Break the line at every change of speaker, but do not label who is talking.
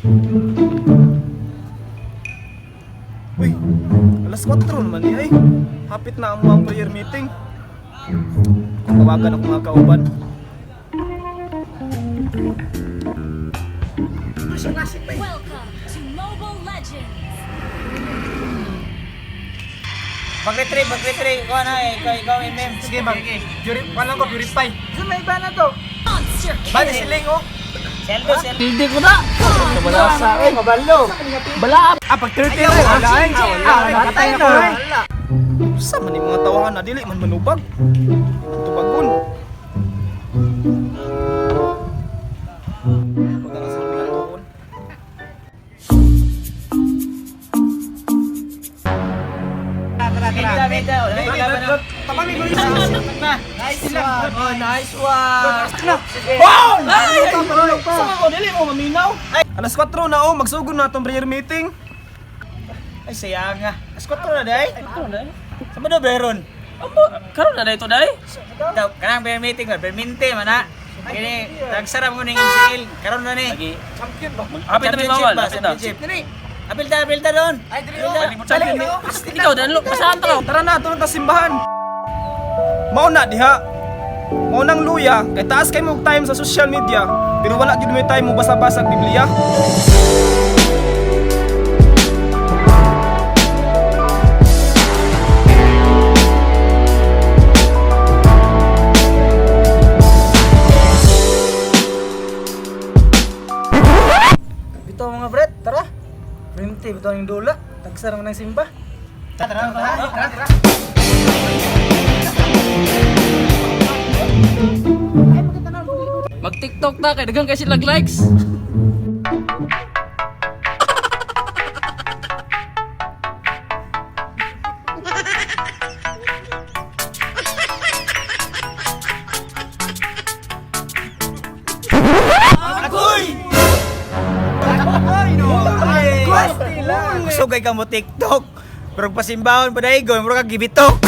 Uy, alas 4 naman niya eh. Hapit na ang mga prayer meeting. Tawagan ako mga kauban.
Welcome to Mobile Legends!
Mag-retrieve. Ikaw na eh. Ikaw MM.
Sige, paano ko purify?
Saan may iba na to?
Monster
Bali
kill!
siling oh.
Seldo.
Hindi ko na! Wala sa akin, mabalo! Bala!
Pag 30 na wala eh.
Nakatay na ko eh!
Sa man yung mga tawahan na dili man manubag. Tubagon. Pagka nasa mga tuon.
Tara.
Tamami ko yung
Nice one.
Oh, nice one!
Wow! Sama ko, dili mo maminaw. Alas 4 na oh, magsugod na itong prayer meeting.
Ay, sayang nga. Askot na day. Sama do Beron.
Karoon na dito, day?
Daw, kanang prayer meeting ko. Perminte, mana. Kini, nagsarap mo ng MCL. Karoon na ni.
Champion ba?
Apit na may bawal.
Championship. Apil ta doon.
Ay, dili
Champion.
Ikaw, dahil pasahan ka.
Tara na, ito na simbahan. Mauna diha. Maunang luya, kay taas kay mo time sa social media, pero wala gyud may time mo basa-basa ang Biblia.
Bito mga bret, tara. Rinti, bito ang dula. Tagsara mo ng simba.
Tara.
Mag-TikTok na, kaya dagang kasi lag-likes.
Sugay ka mo TikTok. Pero pasimbahon pa dahil mura ka gibitok.